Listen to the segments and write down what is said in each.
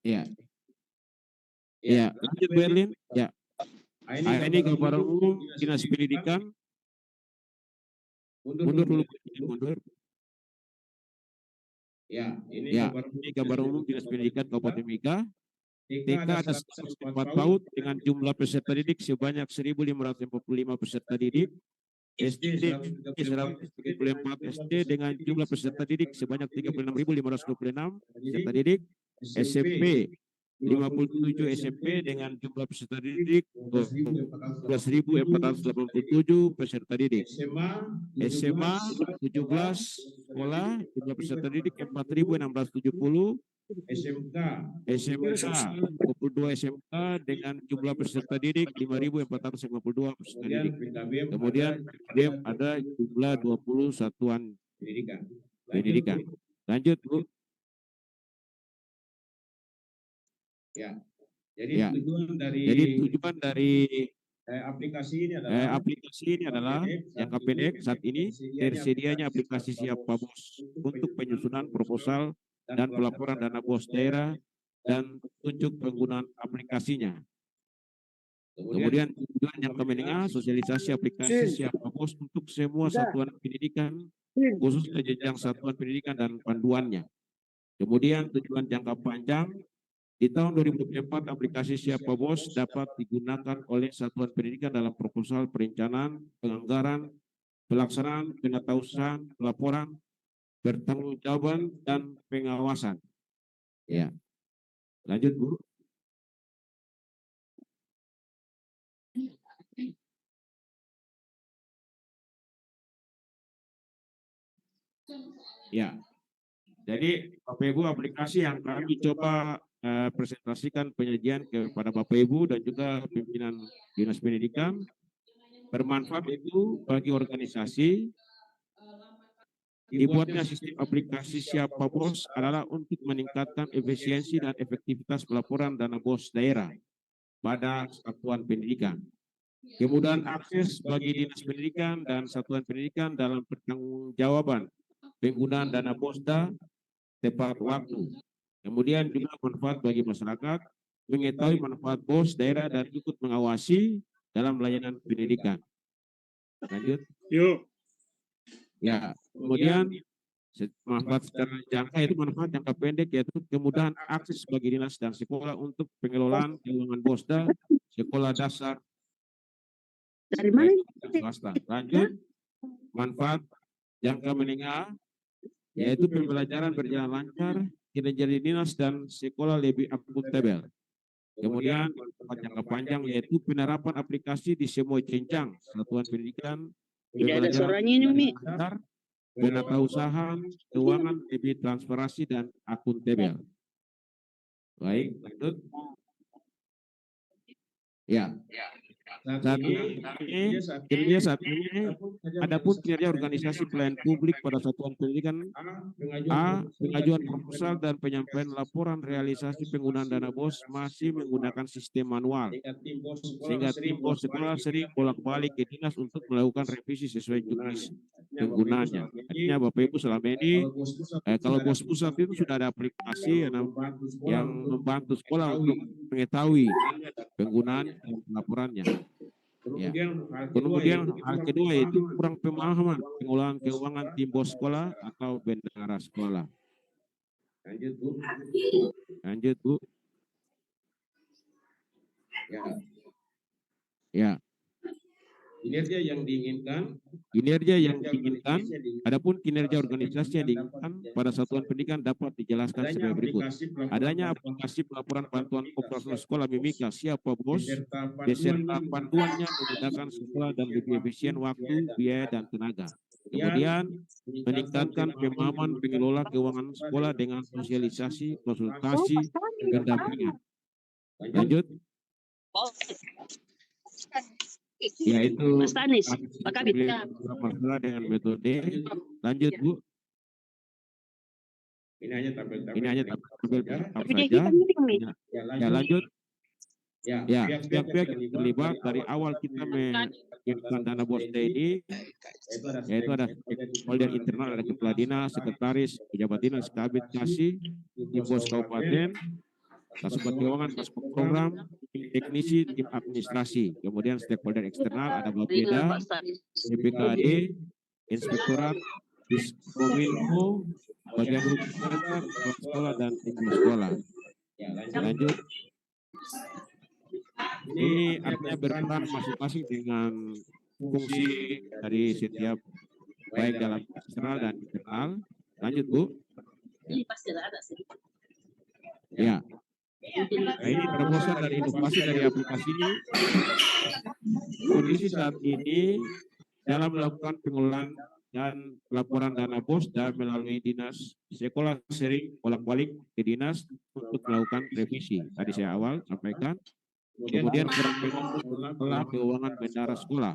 Ya, ya. Lanjut Berlin. Ya. Ini gambaran umum Dinas Pendidikan. Mundur dulu, mundur. Ya, ini gambaran umum Dinas Pendidikan Kabupaten Mimika. TK ada 104 PAUD dengan jumlah peserta didik sebanyak 1.545 peserta didik. SD 134 SD dengan jumlah peserta didik sebanyak 36.526 peserta didik. SMP 57 SMP dengan jumlah peserta didik 12.487 peserta didik. SMA 17 sekolah jumlah peserta didik 4.670. SMK 22 SMK dengan jumlah peserta didik 5.452 peserta didik. Kemudian BEM ada jumlah 20 satuan pendidikan. Lanjut Bu. Ya. Jadi tujuan dari aplikasi ini adalah jangka pendek saat ini tersedianya aplikasi Siapa Bos untuk penyusunan proposal dan pelaporan dana bos daerah dan tunjuk penggunaan aplikasinya. Kemudian tujuan jangka menengah sosialisasi aplikasi Siapa Bos untuk semua satuan pendidikan khususnya jenjang satuan pendidikan dan panduannya. Kemudian tujuan jangka panjang di tahun 2024 aplikasi Siapa Bos dapat digunakan oleh satuan pendidikan dalam proposal perencanaan, penganggaran, pelaksanaan, penatausahaan, pelaporan, pertanggungjawaban dan pengawasan. Ya. Lanjut Bu. Ya. Jadi Bapak Ibu aplikasi yang kami coba presentasikan penyajian kepada Bapak Ibu dan juga pimpinan Dinas Pendidikan bermanfaat itu bagi organisasi. Dibuatnya sistem aplikasi Siapa Bos adalah untuk meningkatkan efisiensi dan efektivitas pelaporan dana bos daerah pada satuan pendidikan. Kemudahan akses bagi Dinas Pendidikan dan satuan pendidikan dalam pertanggungjawaban penggunaan dana bosda tepat waktu. Kemudian juga manfaat bagi masyarakat mengetahui manfaat bos daerah dan ikut mengawasi dalam layanan pendidikan. Lanjut. Yuk. Ya, kemudian manfaat secara jangka itu manfaat jangka pendek yaitu kemudahan akses bagi dinas dan sekolah untuk pengelolaan keuangan bosda sekolah dasar dari mana swasta. Lanjut, manfaat jangka menengah yaitu pembelajaran berjalan lancar, kinerja dinas dan sekolah lebih akuntabel. Kemudian manfaat jangka panjang yaitu penerapan aplikasi di semua jenjang satuan pendidikan. Tidak ada suaranya ini Mi. Penatausahaan keuangan lebih transparansi dan akuntabel. Baik, lanjut. Ya. Saat ini adapun kinerja organisasi pelayanan publik pada satuan pendidikan A. Pengajuan proposal dan penyampaian laporan realisasi penggunaan dana bos masih menggunakan sistem manual sehingga tim bos sekolah sering bolak-balik ke dinas untuk melakukan revisi sesuai juknis penggunaannya. Artinya Bapak Ibu selama ini kalau bos pusat itu sudah ada aplikasi yang membantu sekolah untuk mengetahui penggunaan dan laporannya. Ya. Kemudian hal kedua itu kurang pemahaman pengelolaan keuangan tim bos sekolah atau bendahara sekolah. Lanjut Bu. Lanjut Bu. Ya. Ya. Kinerja yang diinginkan. Adapun kinerja organisasi yang diinginkan pada satuan pendidikan dapat dijelaskan sebagai berikut. Adanya aplikasi pelaporan bantuan operasional sekolah Mimika Siapa Bos beserta panduannya memudahkan sekolah dan lebih efisien waktu, biaya dan tenaga. Kemudian meningkatkan pemahaman pengelola keuangan sekolah dengan sosialisasi, konsultasi, dan dampingan. Lanjut. Yaitu Mas Tanis, Pak Kabit. Masalah dengan metode. Lanjut Bu. Ini hanya tabel saja. Ya lanjut. Ya, pihak-pihak yang terlibat dari awal kita mengirimkan dana bos ini, yaitu ada stakeholder internal, ada kepala dinas, sekretaris, pejabat dinas, kabit kasih, tim bos kabupaten, Kasubag keuangan, kasubag program, tim teknisi, tim administrasi, kemudian stakeholder eksternal ada Ringan Bapeda, Pak Star. BPKD, Inspektorat, Diskominfo, bagian hukum pelajar, kepala sekolah dan tim sekolah. Lanjut. Ini artinya berperan masing-masing dengan fungsi dari setiap baik dalam eksternal dan internal. Lanjut Bu. Ini pasti ada sih. Ya. Nah, ini terobosan dan inovasi dari aplikasi ini. Kondisi saat ini dalam melakukan pengelolaan dan laporan dana BOS dan melalui dinas sekolah sering bolak-balik ke dinas untuk melakukan revisi. Tadi saya awal sampaikan. Kemudian peran keuangan bendahara sekolah.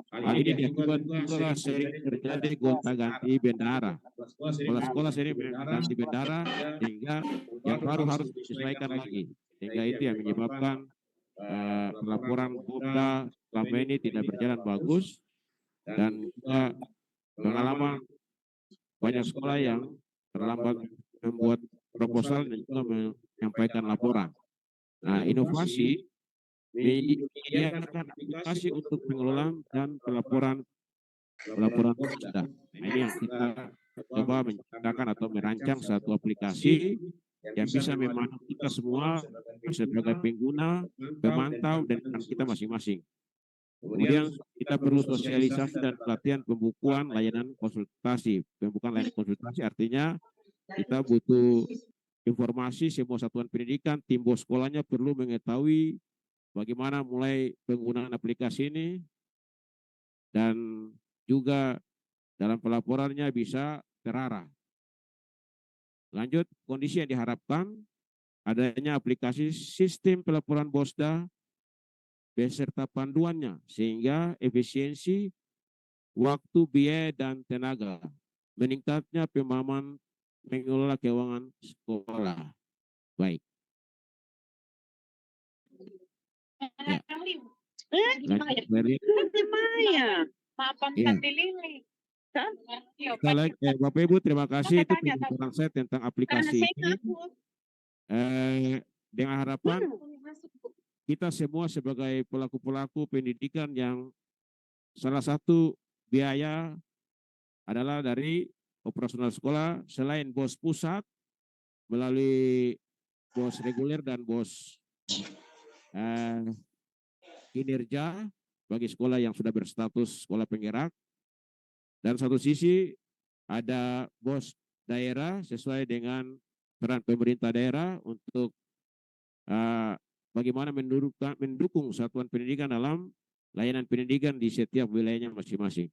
Hal ini diakibat juga sering terjadi gonta-ganti bendahara. Sekolah-sekolah sering mengganti bendahara sehingga yang baru harus disesuaikan lagi. Sehingga itu yang menyebabkan laporan BOPDA selama ini tidak berjalan bagus dan juga pengalaman banyak sekolah yang terlambat membuat proposal dan juga menyampaikan laporan. Nah, inovasi menyediakan aplikasi untuk pengelolaan dan pelaporan BOPDA. Nah, ini yang kita coba menciptakan atau merancang satu aplikasi yang bisa membantu kita semua sebagai pengguna, pemantau, dan kita masing-masing. Kemudian kita perlu sosialisasi dan pelatihan pembukuan layanan konsultasi. Pembukaan layanan konsultasi artinya kita butuh informasi semua satuan pendidikan, tim BOS sekolahnya perlu mengetahui bagaimana mulai penggunaan aplikasi ini dan juga dalam pelaporannya bisa terarah. Lanjut, kondisi yang diharapkan adanya aplikasi sistem pelaporan BOSDA beserta panduannya sehingga efisiensi waktu, biaya, dan tenaga, meningkatnya pemahaman mengelola keuangan sekolah. Baik. Ya. Bapak Ibu, terima kasih. Itu penjelasan saya tentang aplikasi ini. Dengan harapan kita semua sebagai pelaku-pelaku pendidikan yang salah satu biaya adalah dari operasional sekolah selain BOS pusat melalui BOS reguler dan BOS kinerja bagi sekolah yang sudah berstatus sekolah penggerak, dan satu sisi ada BOS daerah sesuai dengan peran pemerintah daerah untuk bagaimana mendukung satuan pendidikan dalam layanan pendidikan di setiap wilayahnya masing-masing.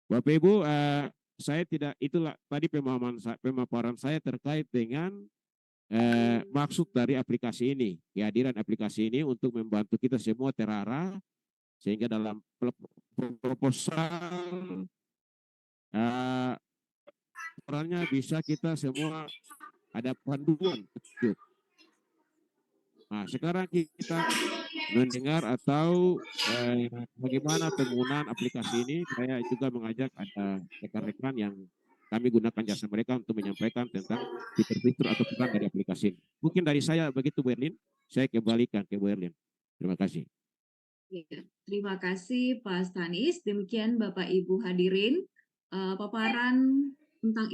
Bapak Ibu, saya tidak, itulah tadi pemaparan saya terkait dengan maksud dari aplikasi ini, kehadiran aplikasi ini untuk membantu kita semua terarah sehingga dalam proposal perannya bisa kita semua ada panduan. Nah, sekarang kita mendengar atau bagaimana penggunaan aplikasi ini. Saya juga mengajak ada rekan-rekan yang kami gunakan jasa mereka untuk menyampaikan tentang fitur-fitur atau peran dari aplikasi ini. Mungkin dari saya begitu, Bu Erlin. Saya kembalikan ke Bu Erlin. Terima kasih. Ya, terima kasih Pak Stanis. Demikian Bapak Ibu hadirin paparan tentang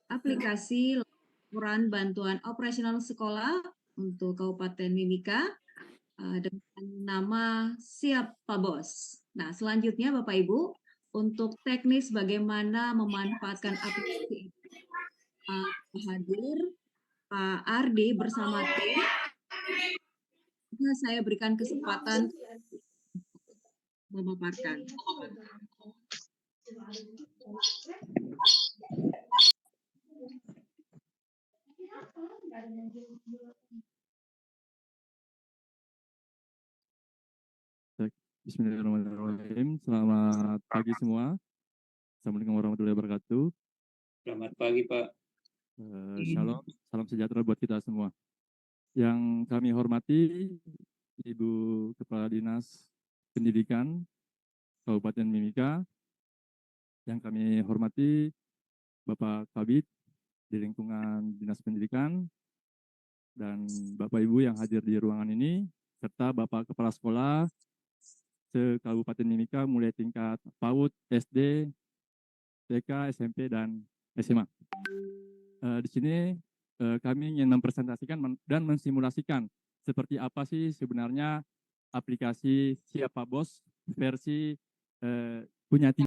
aplikasi laporan bantuan operasional sekolah untuk Kabupaten Mimika dengan nama Siap Pak Bos. Nah, selanjutnya Bapak Ibu, untuk teknis bagaimana memanfaatkan aplikasi ini, hadir Pak Ardi bersama tim. Saya berikan kesempatan memaparkan. Bismillahirrahmanirrahim. Selamat pagi semua. Assalamualaikum warahmatullahi wabarakatuh. Selamat pagi, Pak. Shalom, salam sejahtera buat kita semua. Yang kami hormati Ibu Kepala Dinas Pendidikan Kabupaten Mimika, yang kami hormati Bapak Kabid di lingkungan Dinas Pendidikan, dan Bapak Ibu yang hadir di ruangan ini, serta Bapak Kepala Sekolah se-Kabupaten Mimika mulai tingkat PAUD, SD, TK, SMP, dan SMA. Di sini kami ingin mempresentasikan dan mensimulasikan seperti apa sih sebenarnya aplikasi Siapa Bos versi punya tim.